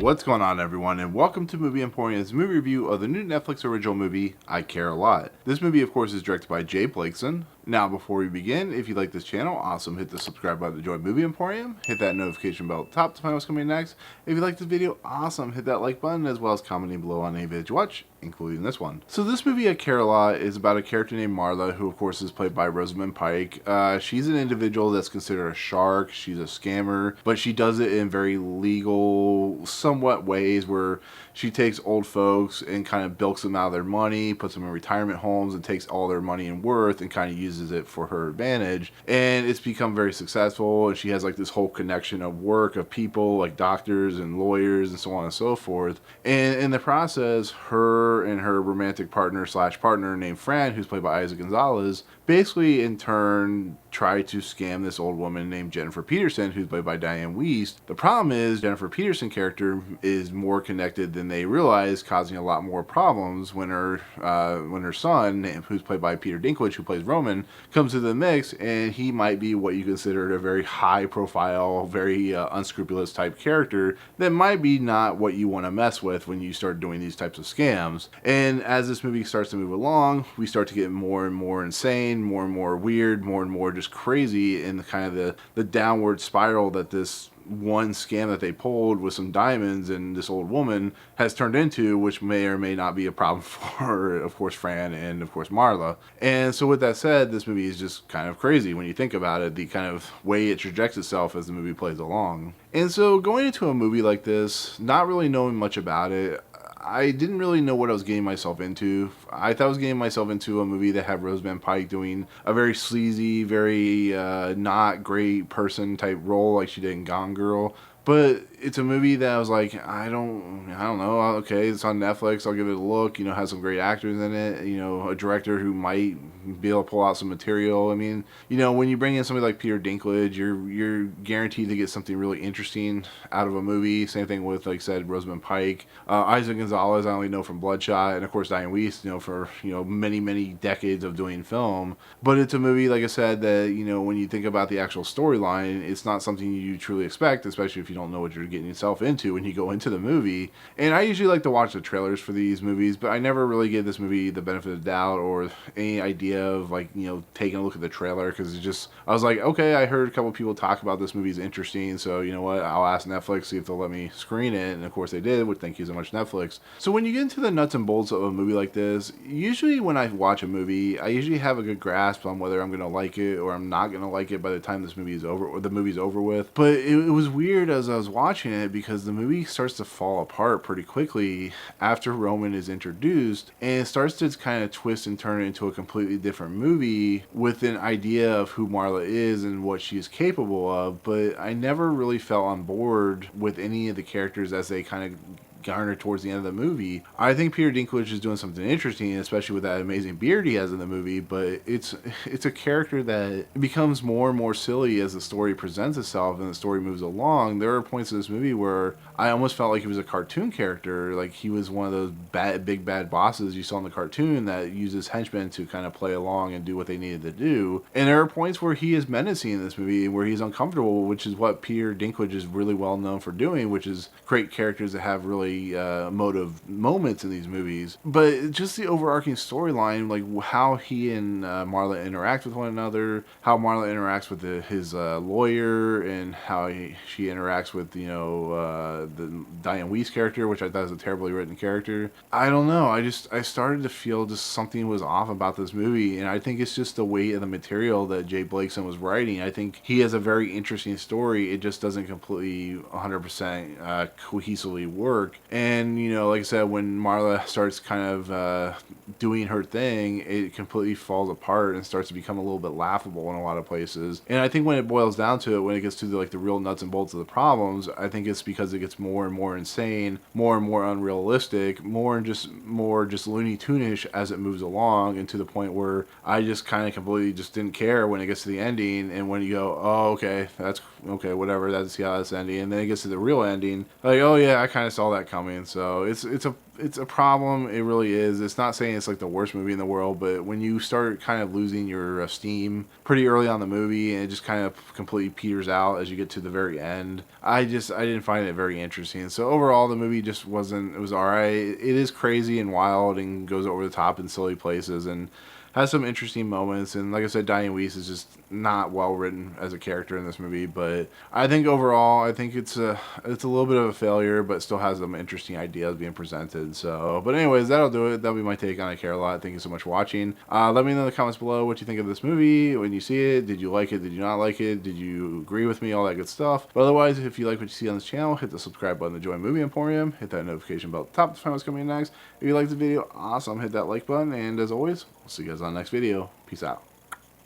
What's going on, everyone, and welcome to Movie Emporium's movie review of the new Netflix original movie, I Care a Lot. This movie, of course, is directed by Blakeson. Now, before we begin, if you like this channel, awesome, hit the subscribe button to join Movie Emporium, hit that notification bell at the top to find what's coming next. If you like this video, awesome, hit that like button, as well as commenting below on any video you watch, including this one. So this movie, I Care a Lot, is about a character named Marla, who of course is played by Rosamund Pike. She's an individual that's considered a shark, she's a scammer, but she does it in very legal, somewhat ways where she takes old folks and kind of bilks them out of their money, puts them in retirement homes, and takes all their money and worth and kind of uses it for her advantage. And it's become very successful, and she has like this whole connection of work of people like doctors and lawyers and so on and so forth. And in the process, her and her romantic partner named Fran, who's played by Eiza González, basically in turn try to scam this old woman named Jennifer Peterson, who's played by Dianne Wiest. The problem is Jennifer Peterson character is more connected than they realize, causing a lot more problems when her son, who's played by Dinklage, who plays Roman, comes to the mix, and he might be what you consider a very high profile, very unscrupulous type character that might be not what you want to mess with when you start doing these types of scams. And as this movie starts to move along, we start to get more and more insane, more and more weird, more and more just crazy in the kind of the downward spiral that this one scam that they pulled with some diamonds and this old woman has turned into, which may or may not be a problem for, of course, Fran and, of course, Marla. And so with that said, this movie is just kind of crazy when you think about it, the kind of way it trajects itself as the movie plays along. And so going into a movie like this, not really knowing much about it, I didn't really know what I was getting myself into. I thought I was getting myself into a movie that had Rosamund Pike doing a very sleazy, very not great person type role like she did in Gone Girl. But it's a movie that I was like, I don't know, okay, it's on Netflix, I'll give it a look, has some great actors in it, a director who might be able to pull out some material. I mean, when you bring in somebody like Dinklage, you're guaranteed to get something really interesting out of a movie. Same thing with, like I said, Rosamund Pike. Eiza González, I only know from Bloodshot, and of course Dianne Wiest, for, many, many decades of doing film. But it's a movie, like I said, that, when you think about the actual storyline, it's not something you truly expect, especially if you don't know what you're getting yourself into when you go into the movie. And I usually like to watch the trailers for these movies, but I never really gave this movie the benefit of the doubt or any idea of, like, taking a look at the trailer, because I was like, okay, I heard a couple people talk about this movie's interesting, so you know what, I'll ask Netflix, see if they'll let me screen it. And of course they did, which thank you so much, Netflix. So when you get into the nuts and bolts of a movie like this, usually when I watch a movie, I usually have a good grasp on whether I'm going to like it or I'm not going to like it by the time this movie is over, or the movie's over with. But it was weird as I was watching it, because the movie starts to fall apart pretty quickly after Roman is introduced, and it starts to kind of twist and turn into a completely different movie with an idea of who Marla is and what she is capable of. But I never really felt on board with any of the characters as they kind of garner towards the end of the movie. I think Dinklage is doing something interesting, especially with that amazing beard he has in the movie, but it's a character that becomes more and more silly as the story presents itself and the story moves along. There are points in this movie where I almost felt like he was a cartoon character, like he was one of those big bad bosses you saw in the cartoon that uses henchmen to kind of play along and do what they needed to do. And there are points where he is menacing in this movie, where he's uncomfortable, which is what Dinklage is really well known for doing, which is create characters that have really emotive moments in these movies. But just the overarching storyline, like how he and Marla interact with one another, how Marla interacts with his lawyer, and how she interacts with the Dianne Wiest character, which I thought was a terribly written character. I don't know, I started to feel just something was off about this movie, and I think it's just the weight of the material that Blakeson was writing. I think he has a very interesting story, it just doesn't completely 100% cohesively work. And, like I said, when Marla starts kind of doing her thing, it completely falls apart and starts to become a little bit laughable in a lot of places. And I think when it boils down to it, when it gets to the real nuts and bolts of the problems, I think it's because it gets more and more insane, more and more unrealistic, more just Looney Tune-ish as it moves along, and to the point where I just kind of completely just didn't care when it gets to the ending. And when you go, oh, okay, that's okay, whatever, that's how it's ending, and then it gets to the real ending, like, oh yeah, I kind of saw that coming. So it's it's a problem. It really is. It's not saying it's like the worst movie in the world, but when you start kind of losing your steam pretty early on the movie, and it just kind of completely peters out as you get to the very end, I didn't find it very interesting. So overall, the movie just wasn't. It was alright. It is crazy and wild and goes over the top in silly places and has some interesting moments. And like I said, Dianne Wiest is just not well written as a character in this movie. But I think overall, I think it's a little bit of a failure, but still has some interesting ideas being presented. So, but anyways, that'll do it. That'll be my take on I Care a Lot. Thank you so much for watching. Let me know in the comments below what you think of this movie when you see it. Did you like it? Did you not like it? Did you agree with me? All that good stuff. But otherwise, if you like what you see on this channel, hit the subscribe button to join Movie Emporium. Hit that notification bell at the top to find what's coming next. If you like the video, awesome. Hit that like button. And as always, we'll see you guys on the next video. Peace out.